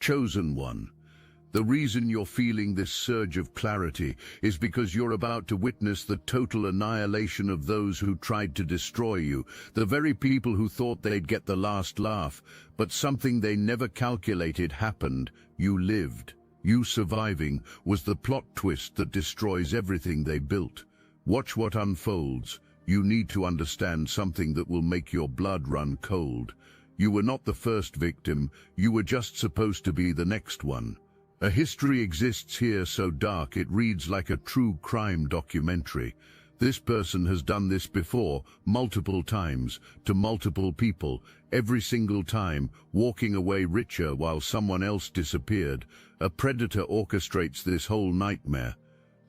Chosen one. The reason you're feeling this surge of clarity is because you're about to witness the total annihilation of those who tried to destroy you, the very people who thought they'd get the last laugh, but something they never calculated happened. You lived. You surviving was the plot twist that destroys everything they built. Watch what unfolds. You need to understand something that will make your blood run cold. You were not the first victim, you were just supposed to be the next one. A history exists here so dark it reads like a true crime documentary. This person has done this before, multiple times, to multiple people, every single time, walking away richer while someone else disappeared. A predator orchestrates this whole nightmare.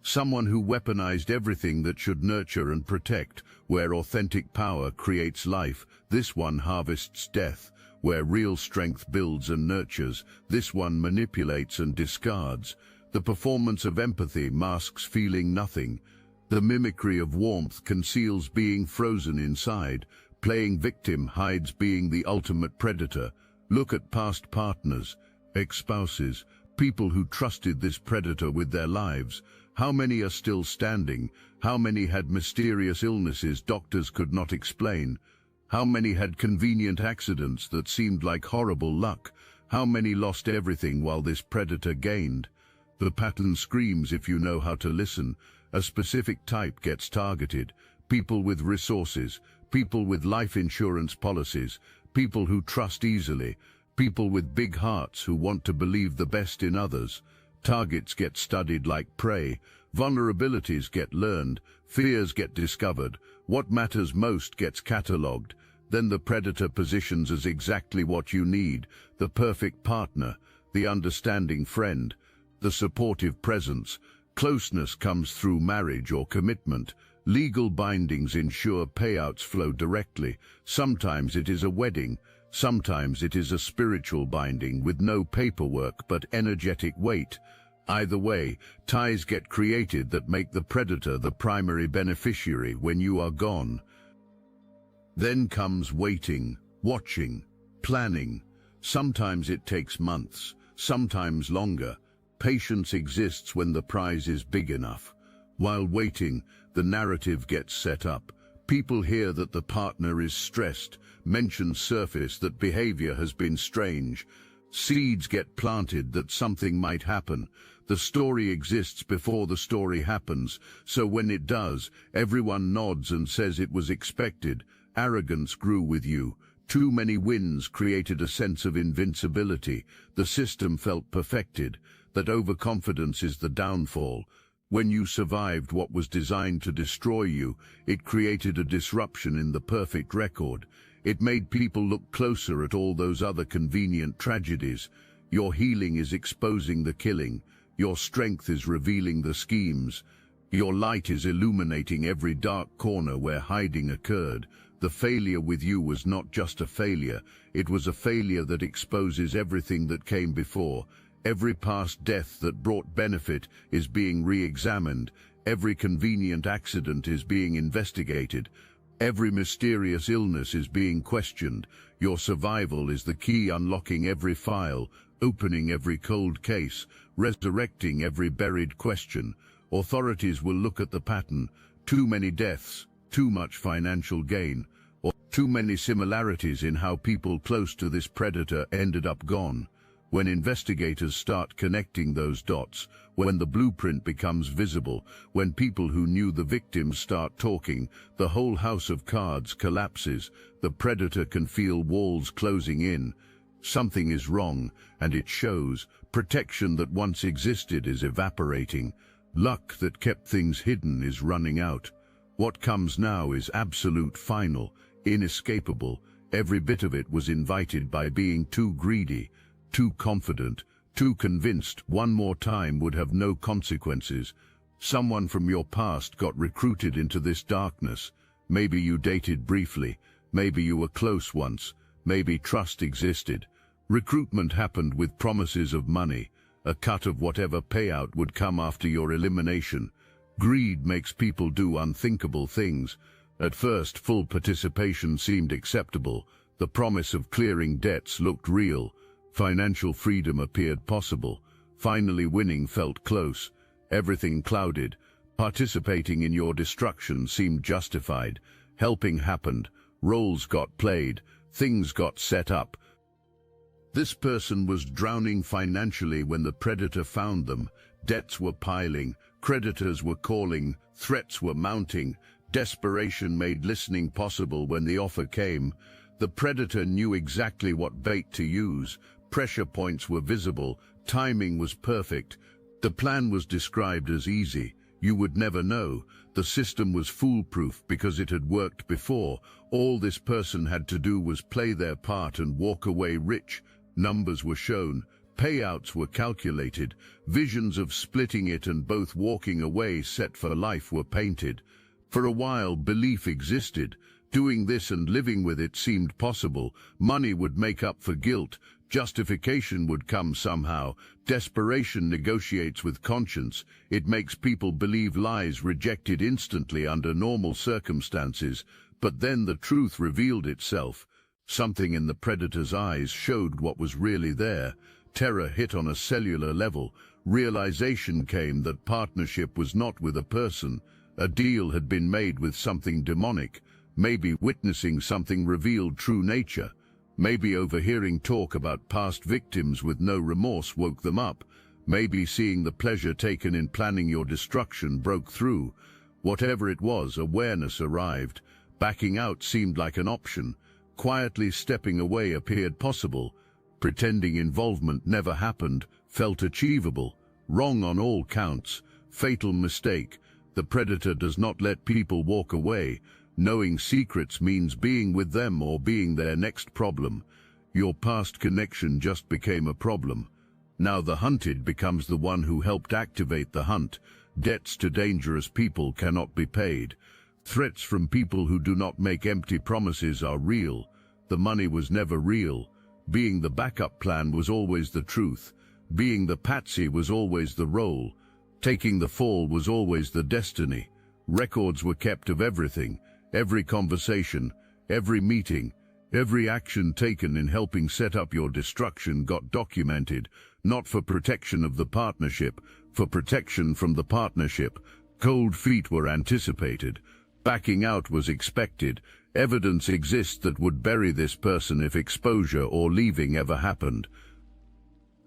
Someone who weaponized everything that should nurture and protect. Where authentic power creates life, this one harvests death. Where real strength builds and nurtures, this one manipulates and discards. The performance of empathy masks feeling nothing. The mimicry of warmth conceals being frozen inside. Playing victim hides being the ultimate predator. Look at past partners, ex-spouses, people who trusted this predator with their lives. How many are still standing? How many had mysterious illnesses doctors could not explain? How many had convenient accidents that seemed like horrible luck? How many lost everything while this predator gained? The pattern screams if you know how to listen. A specific type gets targeted. People with resources, people with life insurance policies, people who trust easily, people with big hearts who want to believe the best in others. Targets get studied like prey. Vulnerabilities get learned. Fears get discovered. What matters most gets catalogued. Then the predator positions as exactly what you need, the perfect partner, the understanding friend, the supportive presence. Closeness comes through marriage or commitment. Legal bindings ensure payouts flow directly. Sometimes it is a wedding. Sometimes it is a spiritual binding with no paperwork but energetic weight. Either way, ties get created that make the predator the primary beneficiary when you are gone. Then comes waiting, watching, planning. Sometimes it takes months, sometimes longer. Patience exists when the prize is big enough. While waiting, the narrative gets set up. People hear that the partner is stressed. Mentions surface that behavior has been strange. Seeds get planted that something might happen. The story exists before the story happens, so when it does, everyone nods and says it was expected. Arrogance grew with you. Too many wins created a sense of invincibility. The system felt perfected. That overconfidence is the downfall. When you survived what was designed to destroy you, it created a disruption in the perfect record. It made people look closer at all those other convenient tragedies. Your healing is exposing the killing. Your strength is revealing the schemes. Your light is illuminating every dark corner where hiding occurred. The failure with you was not just a failure. It was a failure that exposes everything that came before. Every past death that brought benefit is being re-examined. Every convenient accident is being investigated. Every mysterious illness is being questioned. Your survival is the key unlocking every file, opening every cold case, resurrecting every buried question. Authorities will look at the pattern. Too many deaths, too much financial gain, or too many similarities in how people close to this predator ended up gone. When investigators start connecting those dots, when the blueprint becomes visible, when people who knew the victims start talking, the whole house of cards collapses. The predator can feel walls closing in. Something is wrong, and it shows. Protection that once existed is evaporating. Luck that kept things hidden is running out. What comes now is absolute, final, inescapable. Every bit of it was invited by being too greedy, too confident, too convinced one more time would have no consequences. Someone from your past got recruited into this darkness. Maybe you dated briefly, maybe you were close once, maybe trust existed. Recruitment happened with promises of money, a cut of whatever payout would come after your elimination. Greed makes people do unthinkable things. At first, full participation seemed acceptable. The promise of clearing debts looked real. Financial freedom appeared possible. Finally winning felt close. Everything clouded. Participating in your destruction seemed justified. Helping happened. Roles got played. Things got set up. This person was drowning financially when the predator found them. Debts were piling. Creditors were calling. Threats were mounting. Desperation made listening possible when the offer came. The predator knew exactly what bait to use. Pressure points were visible. Timing was perfect. The plan was described as easy. You would never know. The system was foolproof because it had worked before. All this person had to do was play their part and walk away rich. Numbers were shown. Payouts were calculated. Visions of splitting it and both walking away set for life were painted. For a while, belief existed. Doing this and living with it seemed possible. Money would make up for guilt. Justification would come somehow. Desperation negotiates with conscience. It makes people believe lies rejected instantly under normal circumstances. But then the truth revealed itself. Something in the predator's eyes showed what was really there. Terror hit on a cellular level. Realization came that partnership was not with a person. A deal had been made with something demonic. Maybe witnessing something revealed true nature. Maybe overhearing talk about past victims with no remorse woke them up. Maybe seeing the pleasure taken in planning your destruction broke through. Whatever it was, awareness arrived. Backing out seemed like an option. Quietly stepping away appeared possible. Pretending involvement never happened felt achievable. Wrong on all counts. Fatal mistake. The predator does not let people walk away. Knowing secrets means being with them or being their next problem. Your past connection just became a problem. Now the hunted becomes the one who helped activate the hunt. Debts to dangerous people cannot be paid. Threats from people who do not make empty promises are real. The money was never real. Being the backup plan was always the truth. Being the patsy was always the role. Taking the fall was always the destiny. Records were kept of everything. Every conversation, every meeting, every action taken in helping set up your destruction got documented, not for protection of the partnership, for protection from the partnership. Cold feet were anticipated. Backing out was expected. Evidence exists that would bury this person if exposure or leaving ever happened.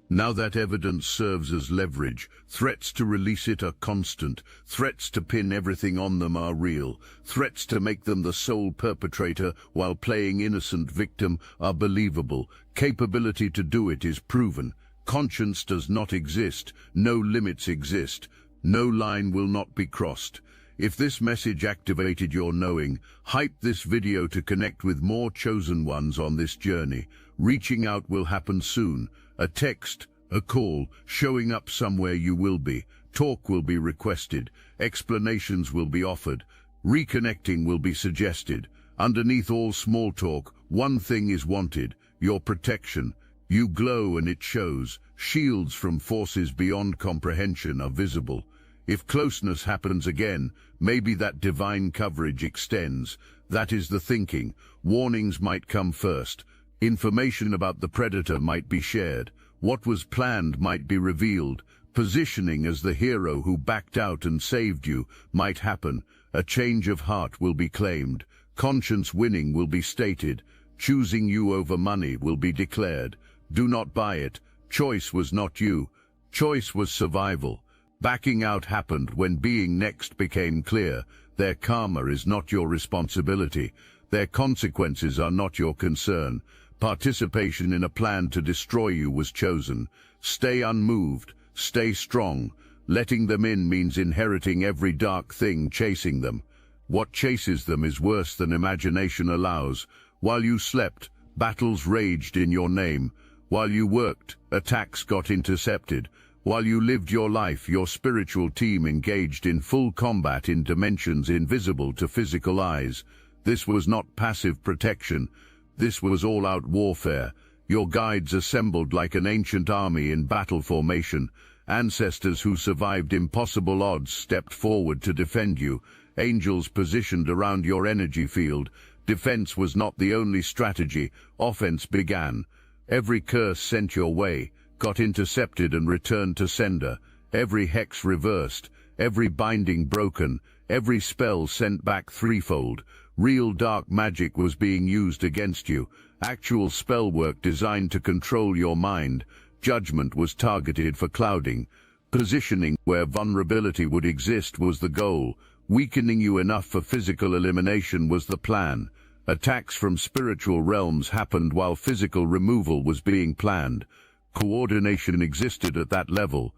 Now that evidence serves as leverage. Threats to release it are constant. Threats to pin everything on them are real. Threats to make them the sole perpetrator while playing innocent victim are believable. Capability to do it is proven. Conscience does not exist. No limits exist. No line will not be crossed. If this message activated your knowing, hype this video to connect with more chosen ones on this journey. Reaching out will happen soon. A text, a call, showing up somewhere you will be. Talk will be requested. Explanations will be offered. Reconnecting will be suggested. Underneath all small talk, one thing is wanted: your protection. You glow and it shows. Shields from forces beyond comprehension are visible. If closeness happens again, maybe that divine coverage extends. That is the thinking. Warnings might come first. Information about the predator might be shared. What was planned might be revealed. Positioning as the hero who backed out and saved you might happen. A change of heart will be claimed. Conscience winning will be stated. Choosing you over money will be declared. Do not buy it. Choice was not you. Choice was survival. Backing out happened when being next became clear. Their karma is not your responsibility. Their consequences are not your concern. Participation in a plan to destroy you was chosen. Stay unmoved. Stay strong. Letting them in means inheriting every dark thing chasing them. What chases them is worse than imagination allows. While you slept, battles raged in your name. While you worked, attacks got intercepted. While you lived your life, your spiritual team engaged in full combat in dimensions invisible to physical eyes. This was not passive protection. This was all-out warfare. Your guides assembled like an ancient army in battle formation. Ancestors who survived impossible odds stepped forward to defend you. Angels positioned around your energy field. Defense was not the only strategy. Offense began. Every curse sent your way got intercepted and returned to sender, every hex reversed, every binding broken, every spell sent back threefold. Real dark magic was being used against you, actual spell work designed to control your mind. Judgment was targeted for clouding. Positioning where vulnerability would exist was the goal. Weakening you enough for physical elimination was the plan. Attacks from spiritual realms happened while physical removal was being planned. Coordination existed at that level.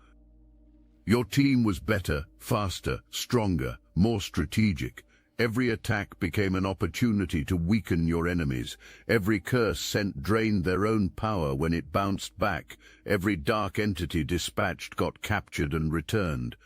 Your team was better, faster, stronger, more strategic. Every attack became an opportunity to weaken your enemies. Every curse sent drained their own power when it bounced back. Every dark entity dispatched got captured and returned.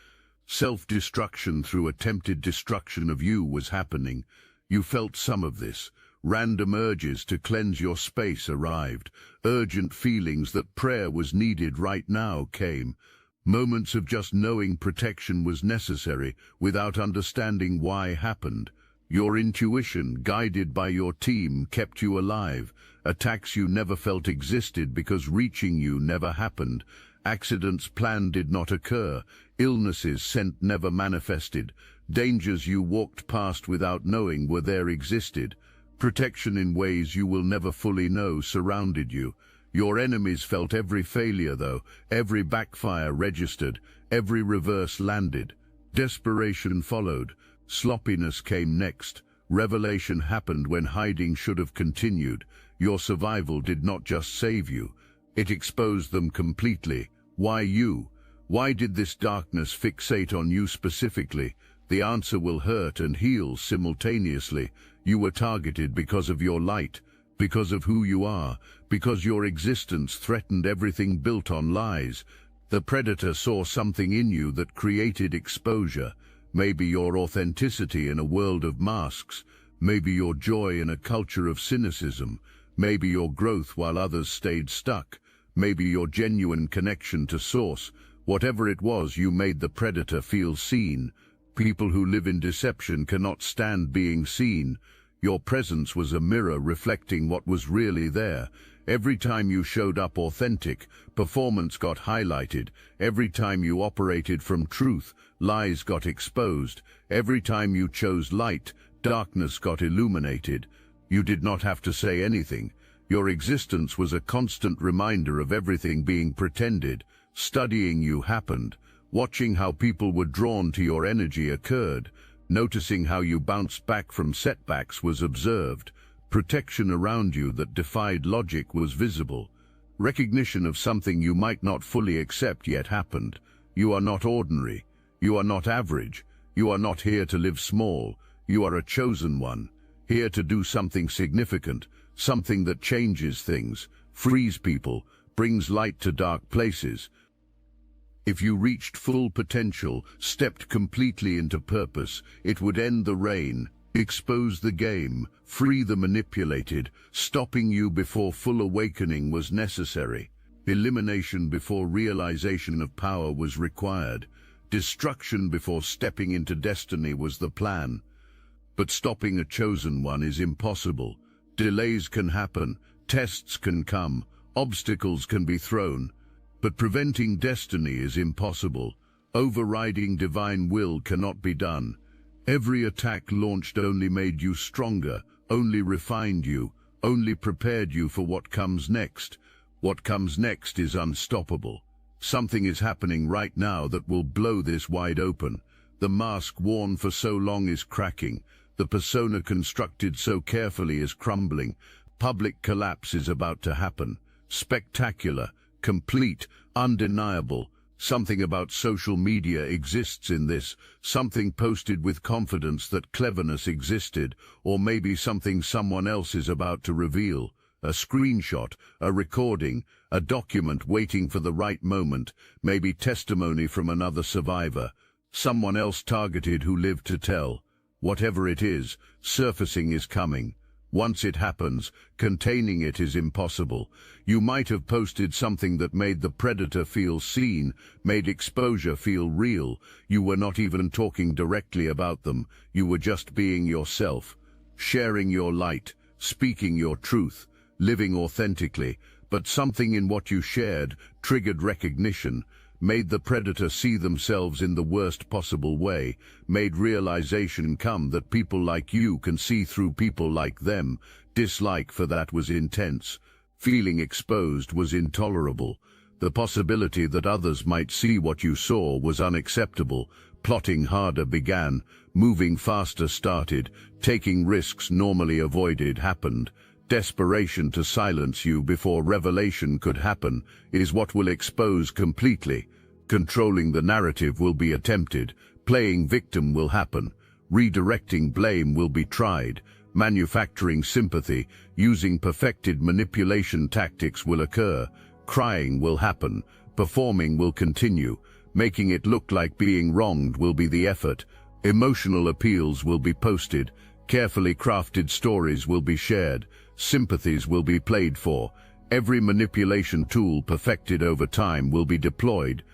Self-destruction through attempted destruction of you was happening. You felt some of this. Random urges to cleanse your space arrived. Urgent feelings that prayer was needed right now came. Moments of just knowing protection was necessary without understanding why happened. Your intuition, guided by your team, kept you alive. Attacks you never felt existed because reaching you never happened. Accidents planned did not occur. Illnesses sent never manifested. Dangers you walked past without knowing were there existed. Protection in ways you will never fully know surrounded you. Your enemies felt every failure though, every backfire registered, every reverse landed. Desperation followed. Sloppiness came next. Revelation happened when hiding should have continued. Your survival did not just save you. It exposed them completely. Why you? Why did this darkness fixate on you specifically? The answer will hurt and heal simultaneously. You were targeted because of your light, because of who you are, because your existence threatened everything built on lies. The predator saw something in you that created exposure. Maybe your authenticity in a world of masks. Maybe your joy in a culture of cynicism. Maybe your growth while others stayed stuck. Maybe your genuine connection to source. Whatever it was, you made the predator feel seen. People who live in deception cannot stand being seen. Your presence was a mirror reflecting what was really there. Every time you showed up authentic, performance got highlighted. Every time you operated from truth, lies got exposed. Every time you chose light, darkness got illuminated. You did not have to say anything. Your existence was a constant reminder of everything being pretended. Studying you happened. Watching how people were drawn to your energy occurred. Noticing how you bounced back from setbacks was observed. Protection around you that defied logic was visible. Recognition of something you might not fully accept yet happened. You are not ordinary. You are not average. You are not here to live small. You are a chosen one. Here to do something significant, something that changes things, frees people, brings light to dark places. If you reached full potential, stepped completely into purpose, it would end the reign, expose the game, free the manipulated. Stopping you before full awakening was necessary. Elimination before realization of power was required. Destruction before stepping into destiny was the plan. But stopping a chosen one is impossible. Delays can happen, tests can come, obstacles can be thrown. But preventing destiny is impossible. Overriding divine will cannot be done. Every attack launched only made you stronger, only refined you, only prepared you for what comes next. What comes next is unstoppable. Something is happening right now that will blow this wide open. The mask worn for so long is cracking. The persona constructed so carefully is crumbling. Public collapse is about to happen. Spectacular. Complete, undeniable. Something about social media exists in this, something posted with confidence that cleverness existed, or maybe something someone else is about to reveal. A screenshot, a recording, a document waiting for the right moment, maybe testimony from another survivor. Someone else targeted who lived to tell. Whatever it is, surfacing is coming. Once it happens, containing it is impossible. You might have posted something that made the predator feel seen, made exposure feel real. You were not even talking directly about them. You were just being yourself, sharing your light, speaking your truth, living authentically. But something in what you shared triggered recognition, made the predator see themselves in the worst possible way, made realization come that people like you can see through people like them. Dislike for that was intense. Feeling exposed was intolerable. The possibility that others might see what you saw was unacceptable. Plotting harder began, moving faster started, taking risks normally avoided happened. Desperation to silence you before revelation could happen is what will expose completely. Controlling the narrative will be attempted, playing victim will happen, redirecting blame will be tried, manufacturing sympathy, using perfected manipulation tactics will occur, crying will happen, performing will continue, making it look like being wronged will be the effort, emotional appeals will be posted, carefully crafted stories will be shared, sympathies will be played for, every manipulation tool perfected over time will be deployed.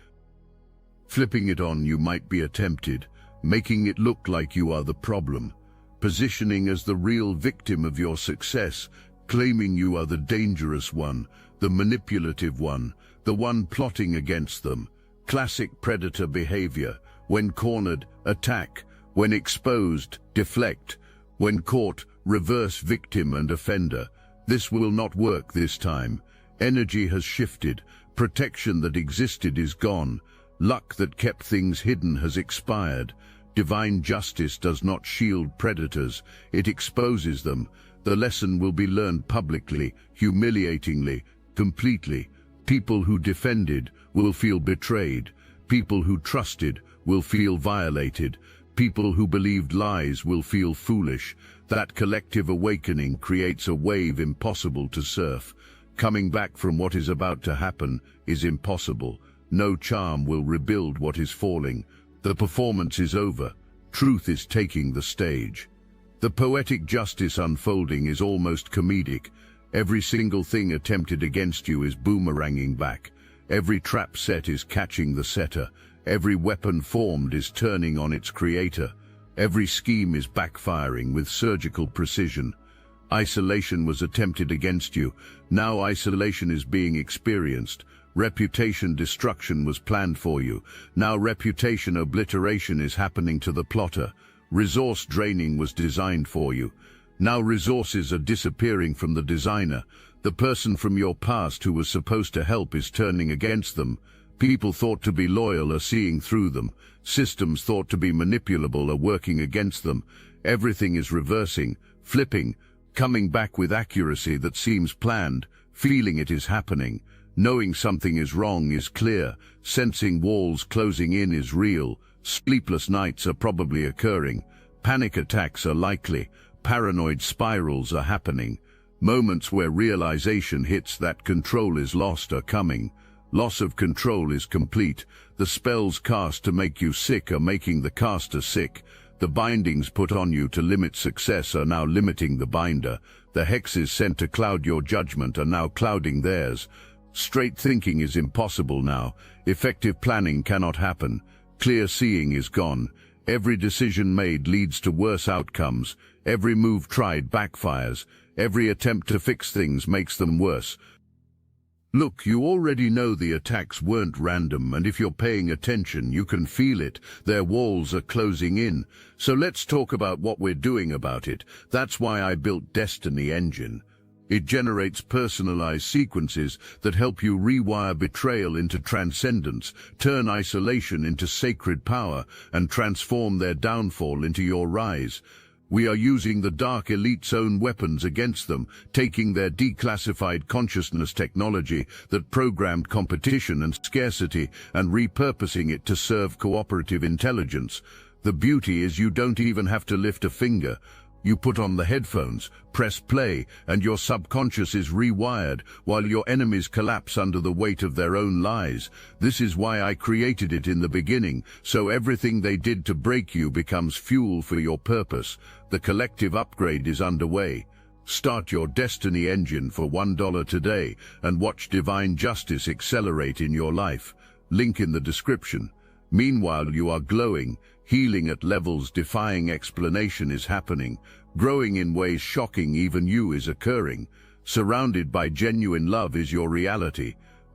Flipping it on you might be attempted, making it look like you are the problem, positioning as the real victim of your success, claiming you are the dangerous one, the manipulative one, the one plotting against them. Classic predator behavior: when cornered, attack; when exposed, deflect; when caught, reverse victim and offender. This will not work this time. Energy has shifted. Protection that existed is gone. Luck that kept things hidden has expired. Divine justice does not shield predators, it exposes them. The lesson will be learned publicly, humiliatingly, completely. People who defended will feel betrayed. People who trusted will feel violated. People who believed lies will feel foolish. That collective awakening creates a wave impossible to surf. Coming back from what is about to happen is impossible. No charm will rebuild what is falling. The performance is over. Truth is taking the stage. The poetic justice unfolding is almost comedic. Every single thing attempted against you is boomeranging back. Every trap set is catching the setter. Every weapon formed is turning on its creator. Every scheme is backfiring with surgical precision. Isolation was attempted against you. Now isolation is being experienced. Reputation destruction was planned for you. Now reputation obliteration is happening to the plotter. Resource draining was designed for you. Now resources are disappearing from the designer. The person from your past who was supposed to help is turning against them. People thought to be loyal are seeing through them. Systems thought to be manipulable are working against them. Everything is reversing, flipping, coming back with accuracy that seems planned. Feeling it is happening. Knowing something is wrong is clear. Sensing walls closing in is real. Sleepless nights are probably occurring. Panic attacks are likely. Paranoid spirals are happening. Moments where realization hits that control is lost are coming. Loss of control is complete. The spells cast to make you sick are making the caster sick. The bindings put on you to limit success are now limiting the binder. The hexes sent to cloud your judgment are now clouding theirs. Straight thinking is impossible now. Effective planning cannot happen. Clear seeing is gone. Every decision made leads to worse outcomes. Every move tried backfires. Every attempt to fix things makes them worse. Look, you already know the attacks weren't random, and if you're paying attention, you can feel it. Their walls are closing in. So let's talk about what we're doing about it. That's why I built Destiny Engine. It generates personalized sequences that help you rewire betrayal into transcendence, turn isolation into sacred power, and transform their downfall into your rise. We are using the Dark Elite's own weapons against them, taking their declassified consciousness technology that programmed competition and scarcity and repurposing it to serve cooperative intelligence. The beauty is you don't even have to lift a finger. You put on the headphones, press play, and your subconscious is rewired while your enemies collapse under the weight of their own lies. This is why I created it in the beginning, so everything they did to break you becomes fuel for your purpose. The collective upgrade is underway. Start your Destiny Engine for $1 today and watch divine justice accelerate in your life. Link in the description. Meanwhile, you are glowing. Healing at levels defying explanation is happening. Growing in ways shocking even you is occurring. Surrounded by genuine love is your reality.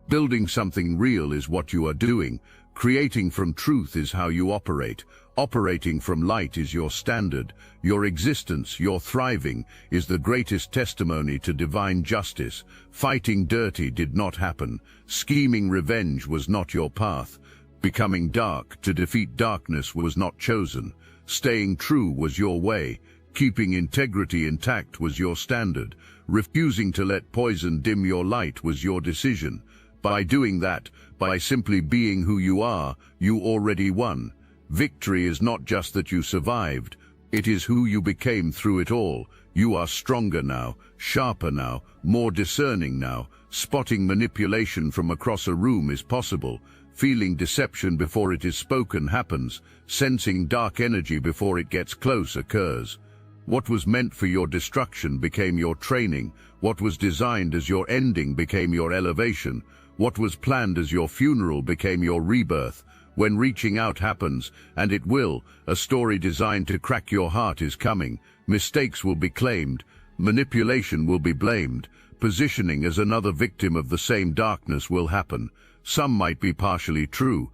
Building something real is what you are doing. Creating from truth is how you operate. Operating from light is your standard. Your existence, your thriving, is the greatest testimony to divine justice. Fighting dirty did not happen. Scheming revenge was not your path. Becoming dark to defeat darkness was not chosen. Staying true was your way. Keeping integrity intact was your standard. Refusing to let poison dim your light was your decision. By doing that, by simply being who you are, you already won. Victory is not just that you survived, it is who you became through it all. You are stronger now, sharper now, more discerning now. Spotting manipulation from across a room is possible. Feeling deception before it is spoken happens. Sensing dark energy before it gets close occurs. What was meant for your destruction became your training. What was designed as your ending became your elevation. What was planned as your funeral became your rebirth. When reaching out happens, and it will, a story designed to crack your heart is coming. Mistakes will be claimed. Manipulation will be blamed. Positioning as another victim of the same darkness will happen. Some might be partially true.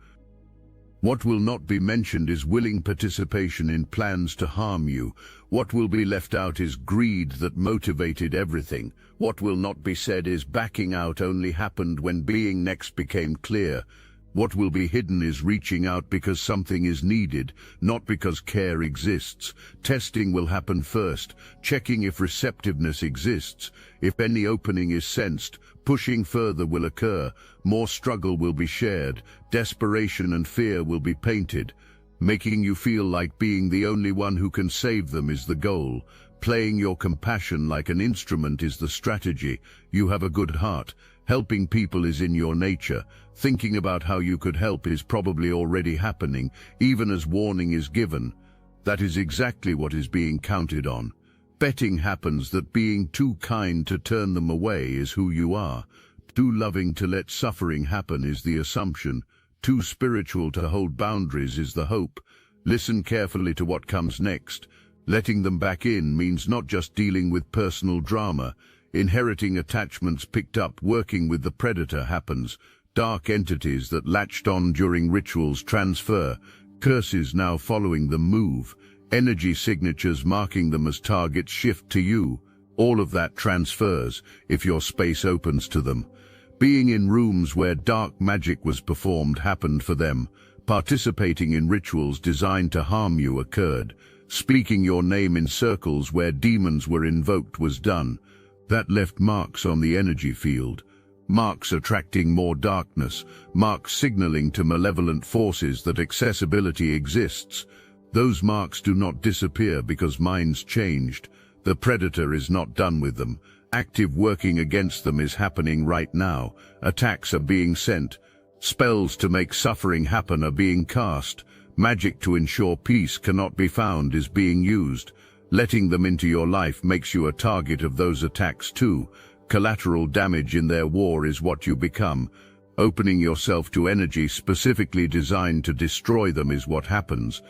What will not be mentioned is willing participation in plans to harm you. What will be left out is greed that motivated everything. What will not be said is backing out only happened when being next became clear. What will be hidden is reaching out because something is needed, not because care exists. Testing will happen first, checking if receptiveness exists. If any opening is sensed, pushing further will occur. More struggle will be shared. Desperation and fear will be painted. Making you feel like being the only one who can save them is the goal. Playing your compassion like an instrument is the strategy. You have a good heart. Helping people is in your nature. Thinking about how you could help is probably already happening, even as warning is given. That is exactly what is being counted on. Betting happens that being too kind to turn them away is who you are. Too loving to let suffering happen is the assumption. Too spiritual to hold boundaries is the hope. Listen carefully to what comes next. Letting them back in means not just dealing with personal drama. Inheriting attachments picked up working with the predator happens. Dark entities that latched on during rituals transfer. Curses now following them move. Energy signatures marking them as targets shift to you. All of that transfers if your space opens to them. Being in rooms where dark magic was performed happened for them. Participating in rituals designed to harm you occurred. Speaking your name in circles where demons were invoked was done. That left marks on the energy field. Marks attracting more darkness. Marks signaling to malevolent forces that accessibility exists. Those marks do not disappear because minds changed. The predator is not done with them. Active working against them is happening right now. Attacks are being sent. Spells to make suffering happen are being cast. Magic to ensure peace cannot be found is being used. Letting them into your life makes you a target of those attacks too. Collateral damage in their war is what you become. Opening yourself to energy specifically designed to destroy them is what happens.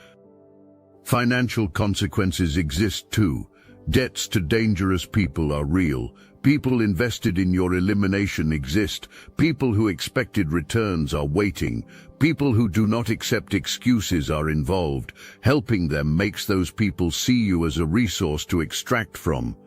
Financial consequences exist too. Debts to dangerous people are real. People invested in your elimination exist. People who expected returns are waiting. People who do not accept excuses are involved. Helping them makes those people see you as a resource to extract from.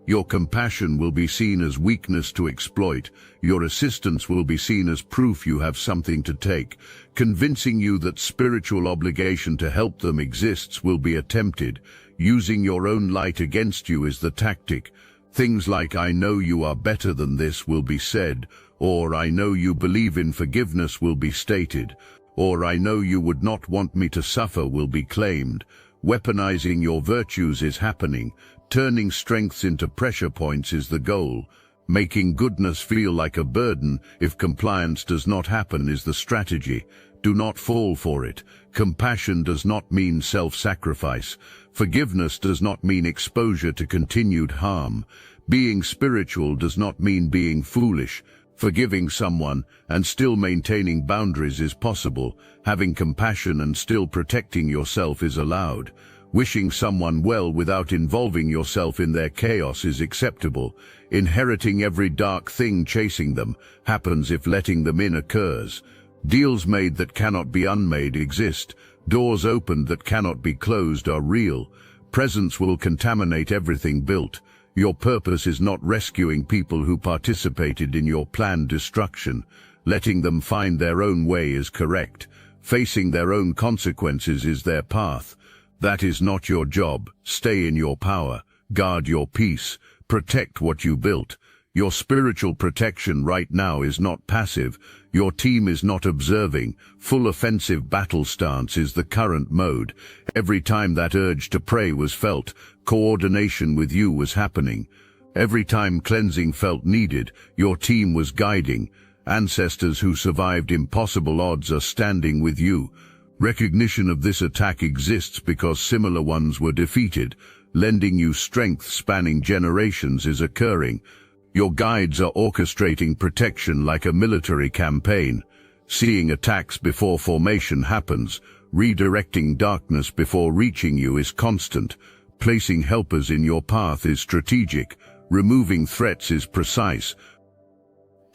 Your compassion will be seen as weakness to exploit. Your assistance will be seen as proof you have something to take. Convincing you that spiritual obligation to help them exists will be attempted. Using your own light against you is the tactic. Things like "I know you are better than this" will be said, or "I know you believe in forgiveness" will be stated, or "I know you would not want me to suffer" will be claimed. Weaponizing your virtues is happening. Turning strengths into pressure points is the goal. Making goodness feel like a burden if compliance does not happen is the strategy. Do not fall for it. Compassion does not mean self-sacrifice. Forgiveness does not mean exposure to continued harm. Being spiritual does not mean being foolish. Forgiving someone and still maintaining boundaries is possible. Having compassion and still protecting yourself is allowed. Wishing someone well without involving yourself in their chaos is acceptable. Inheriting every dark thing chasing them happens if letting them in occurs. Deals made that cannot be unmade exist. Doors opened that cannot be closed are real. Presence will contaminate everything built. Your purpose is not rescuing people who participated in your planned destruction. Letting them find their own way is correct. Facing their own consequences is their path. That is not your job. Stay in your power. Guard your peace. Protect what you built. Your spiritual protection right now is not passive. Your team is not observing. Full offensive battle stance is the current mode. Every time that urge to pray was felt, coordination with you was happening. Every time cleansing felt needed, your team was guiding. Ancestors who survived impossible odds are standing with you. Recognition of this attack exists because similar ones were defeated. Lending you strength spanning generations is occurring. Your guides are orchestrating protection like a military campaign. Seeing attacks before formation happens. Redirecting darkness before reaching you is constant. Placing helpers in your path is strategic. Removing threats is precise.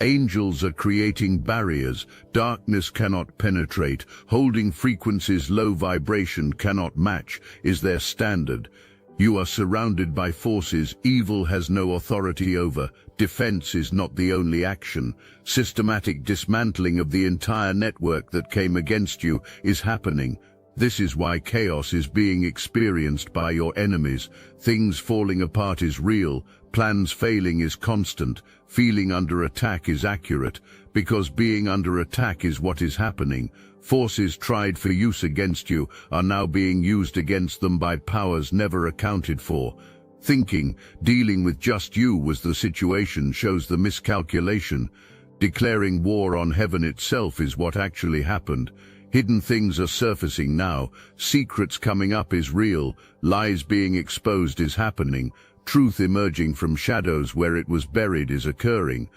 Angels are creating barriers darkness cannot penetrate. Holding frequencies low vibration cannot match is their standard. You are surrounded by forces evil has no authority over. Defense is not the only action. Systematic dismantling of the entire network that came against you is happening. This is why chaos is being experienced by your enemies. Things falling apart is real. Plans failing is constant. Feeling under attack is accurate, because being under attack is what is happening. Forces tried for use against you are now being used against them by powers never accounted for. Thinking dealing with just you was the situation shows the miscalculation. Declaring war on heaven itself is what actually happened. Hidden things are surfacing now. Secrets coming up is real. Lies being exposed is happening. Truth emerging from shadows where it was buried is occurring.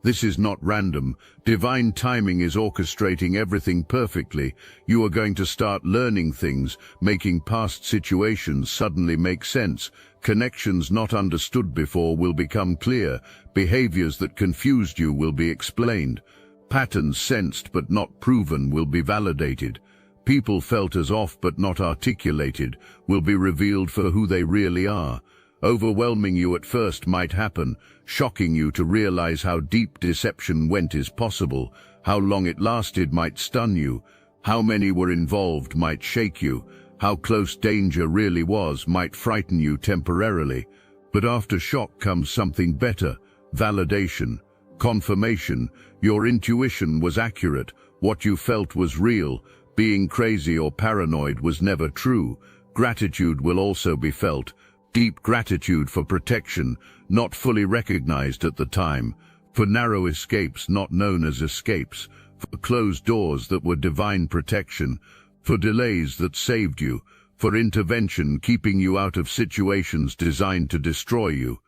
This is not random. Divine timing is orchestrating everything perfectly. You are going to start learning things, making past situations suddenly make sense. Connections not understood before will become clear. Behaviors that confused you will be explained. Patterns sensed but not proven will be validated. People felt as off but not articulated will be revealed for who they really are. Overwhelming you at first might happen. Shocking you to realize how deep deception went is possible. How long it lasted might stun you. How many were involved might shake you. How close danger really was might frighten you temporarily. But after shock comes something better. Validation. Confirmation. Your intuition was accurate. What you felt was real. Being crazy or paranoid was never true. Gratitude will also be felt. Deep gratitude for protection, not fully recognized at the time, for narrow escapes not known as escapes, for closed doors that were divine protection, for delays that saved you, for intervention keeping you out of situations designed to destroy you.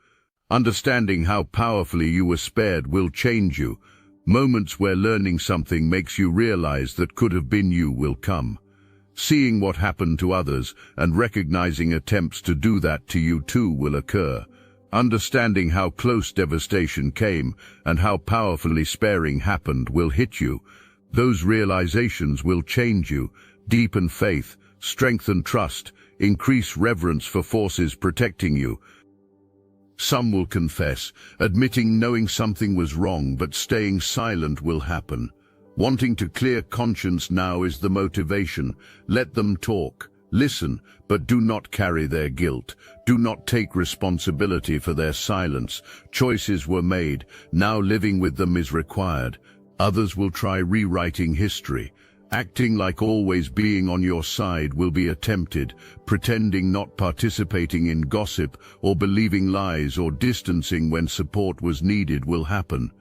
Understanding how powerfully you were spared will change you. Moments where learning something makes you realize that could have been you will come. Seeing what happened to others and recognizing attempts to do that to you too will occur. Understanding how close devastation came and how powerfully sparing happened will hit you. Those realizations will change you, deepen faith, strengthen trust, increase reverence for forces protecting you. Some will confess, admitting knowing something was wrong but staying silent will happen. Wanting to clear conscience now is the motivation. Let them talk. Listen, but do not carry their guilt. Do not take responsibility for their silence. Choices were made. Now living with them is required. Others will try rewriting history. Acting like always being on your side will be attempted. Pretending not participating in gossip or believing lies or distancing when support was needed will happen.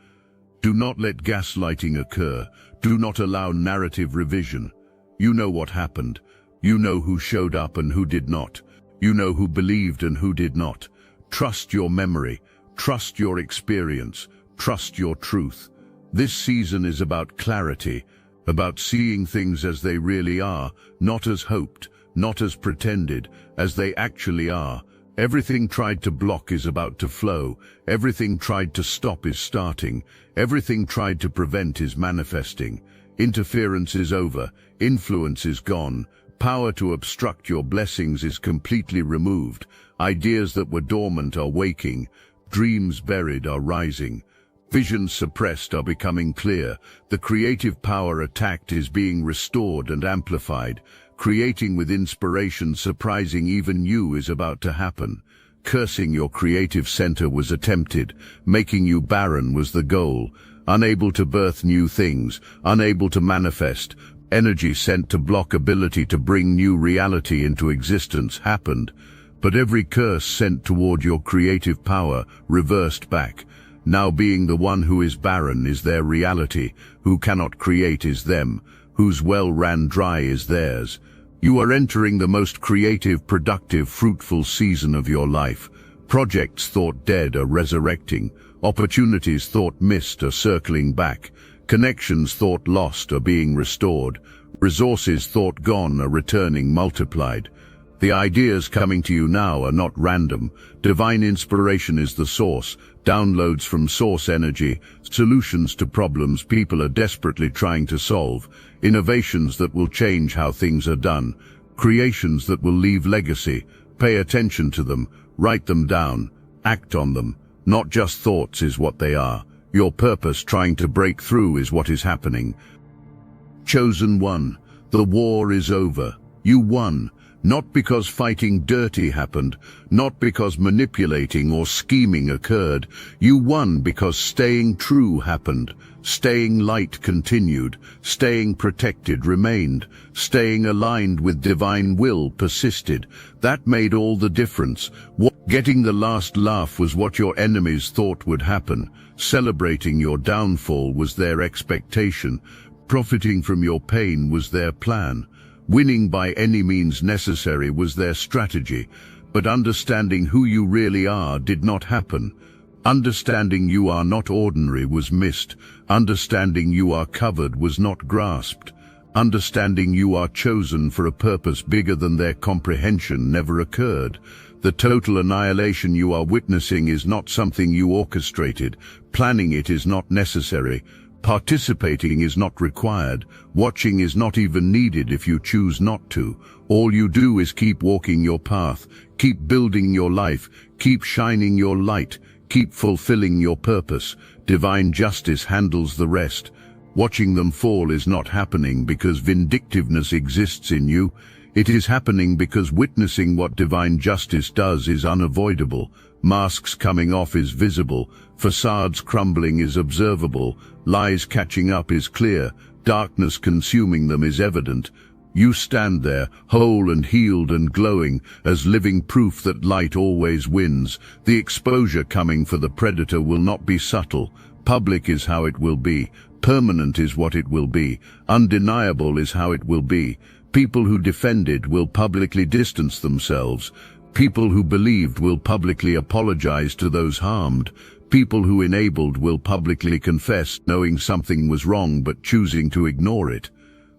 Do not let gaslighting occur. Do not allow narrative revision. You know what happened. You know who showed up and who did not. You know who believed and who did not. Trust your memory. Trust your experience. Trust your truth. This season is about clarity, about seeing things as they really are, not as hoped, not as pretended, as they actually are. Everything tried to block is about to flow. Everything tried to stop is starting. Everything tried to prevent is manifesting. Interference is over. Influence is gone. Power to obstruct your blessings is completely removed. Ideas that were dormant are waking. Dreams buried are rising. Visions suppressed are becoming clear. The creative power attacked is being restored and amplified. Creating with inspiration surprising even you is about to happen. Cursing your creative center was attempted. Making you barren was the goal. Unable to birth new things, unable to manifest. Energy sent to block ability to bring new reality into existence happened. But every curse sent toward your creative power reversed back. Now being the one who is barren is their reality. Who cannot create is them. Whose well ran dry is theirs. You are entering the most creative, productive, fruitful season of your life. Projects thought dead are resurrecting. Opportunities thought missed are circling back. Connections thought lost are being restored. Resources thought gone are returning multiplied. The ideas coming to you now are not random. Divine inspiration is the source. Downloads from source energy, solutions to problems people are desperately trying to solve, innovations that will change how things are done, creations that will leave legacy. Pay attention to them, write them down, act on them. Not just thoughts is what they are. Your purpose trying to break through is what is happening. Chosen one, the war is over. You won. Not because fighting dirty happened, not because manipulating or scheming occurred. You won because staying true happened, staying light continued, staying protected remained, staying aligned with divine will persisted. That made all the difference. Getting the last laugh was what your enemies thought would happen. Celebrating your downfall was their expectation. Profiting from your pain was their plan. Winning by any means necessary was their strategy, but understanding who you really are did not happen. Understanding you are not ordinary was missed. Understanding you are covered was not grasped. Understanding you are chosen for a purpose bigger than their comprehension never occurred. The total annihilation you are witnessing is not something you orchestrated. Planning it is not necessary. Participating is not required. Watching is not even needed if you choose not to. All you do is keep walking your path, keep building your life, keep shining your light, keep fulfilling your purpose. Divine justice handles the rest. Watching them fall is not happening because vindictiveness exists in you. It is happening because witnessing what divine justice does is unavoidable. Masks coming off is visible. Facades crumbling is observable. Lies catching up is clear. Darkness consuming them is evident. You stand there, whole and healed and glowing, as living proof that light always wins. The exposure coming for the predator will not be subtle. Public is how it will be. Permanent is what it will be. Undeniable is how it will be. People who defended will publicly distance themselves. People who believed will publicly apologize to those harmed. People who enabled will publicly confess knowing something was wrong but choosing to ignore it.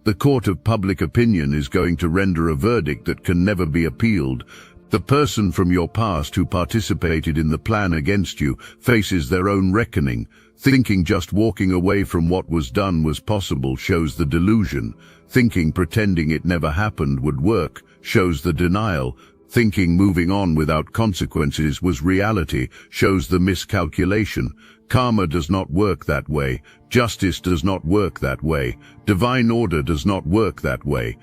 The court of public opinion is going to render a verdict that can never be appealed. The person from your past who participated in the plan against you faces their own reckoning. Thinking just walking away from what was done was possible shows the delusion. Thinking pretending it never happened would work shows the denial. Thinking moving on without consequences was reality shows the miscalculation. Karma does not work that way. Justice does not work that way. Divine order does not work that way.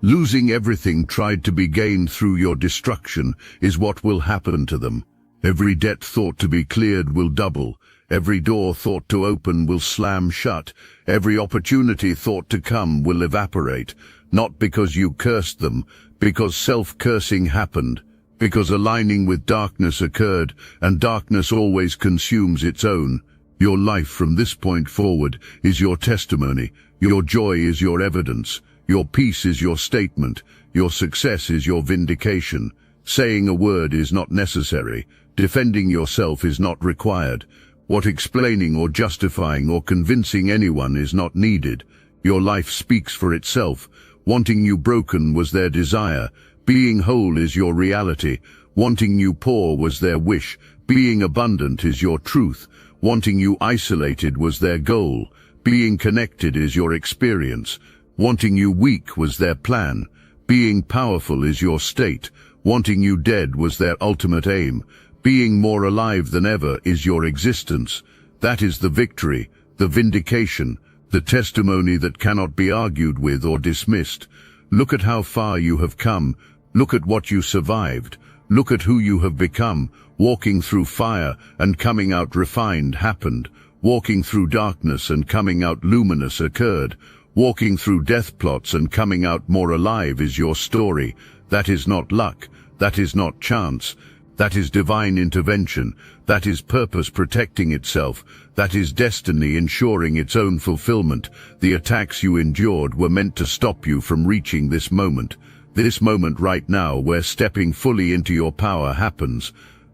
Losing everything tried to be gained through your destruction is what will happen to them. Every debt thought to be cleared will double. Every door thought to open will slam shut. Every opportunity thought to come will evaporate. Not because you cursed them, because self-cursing happened, because aligning with darkness occurred, and darkness always consumes its own. Your life from this point forward is your testimony. Your joy is your evidence. Your peace is your statement. Your success is your vindication. Saying a word is not necessary. Defending yourself is not required. What explaining or justifying or convincing anyone is not needed. Your life speaks for itself. Wanting you broken was their desire. Being whole is your reality. Wanting you poor was their wish. Being abundant is your truth. Wanting you isolated was their goal. Being connected is your experience. Wanting you weak was their plan. Being powerful is your state. Wanting you dead was their ultimate aim. Being more alive than ever is your existence. That is the victory, the vindication, the testimony that cannot be argued with or dismissed. Look at how far you have come. Look at what you survived. Look at who you have become. Walking through fire and coming out refined happened. Walking through darkness and coming out luminous occurred. Walking through death plots and coming out more alive is your story. That is not luck. That is not chance. That is divine intervention. That is purpose protecting itself. That is destiny ensuring its own fulfillment. The attacks you endured were meant to stop you from reaching this moment. This moment right now where stepping fully into your power happens.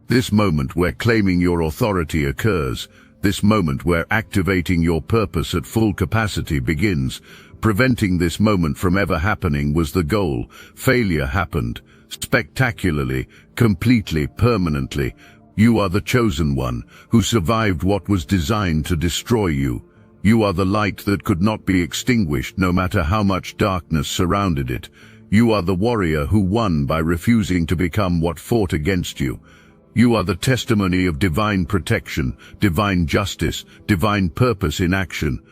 This moment where claiming your authority occurs. This moment where activating your purpose at full capacity begins. Preventing this moment from ever happening was the goal. Failure happened. Spectacularly, completely, permanently. You are the chosen one, who survived what was designed to destroy you. You are the light that could not be extinguished no matter how much darkness surrounded it. You are the warrior who won by refusing to become what fought against you. You are the testimony of divine protection, divine justice, divine purpose in action.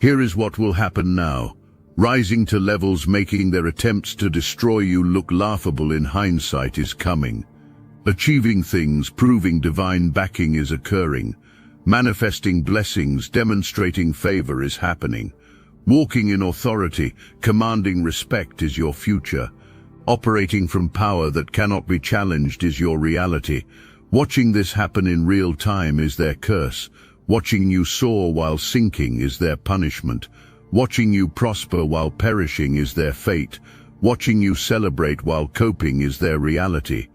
Here is what will happen now. Rising to levels making their attempts to destroy you look laughable in hindsight is coming. Achieving things, proving divine backing is occurring. Manifesting blessings, demonstrating favor is happening. Walking in authority, commanding respect is your future. Operating from power that cannot be challenged is your reality. Watching this happen in real time is their curse. Watching you soar while sinking is their punishment. Watching you prosper while perishing is their fate. Watching you celebrate while coping is their reality.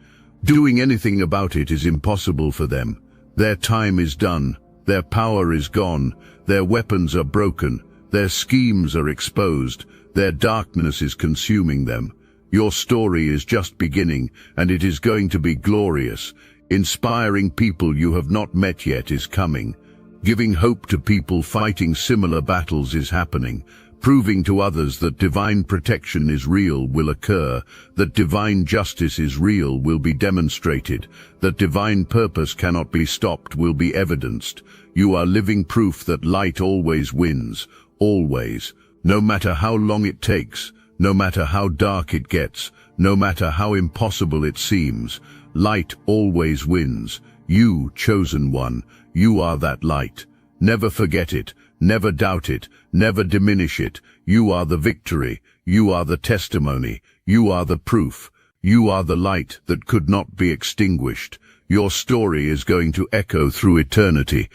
Doing anything about it is impossible for them. Their time is done. Their power is gone. Their weapons are broken. Their schemes are exposed. Their darkness is consuming them. Your story is just beginning, and it is going to be glorious. Inspiring people you have not met yet is coming. Giving hope to people fighting similar battles is happening. Proving to others that divine protection is real will occur, that divine justice is real will be demonstrated, that divine purpose cannot be stopped will be evidenced. You are living proof that light always wins, always, no matter how long it takes, no matter how dark it gets, no matter how impossible it seems. Light always wins. You, chosen one, you are that light. Never forget it, never doubt it, never diminish it. You are the victory, you are the testimony, you are the proof, you are the light that could not be extinguished. Your story is going to echo through eternity.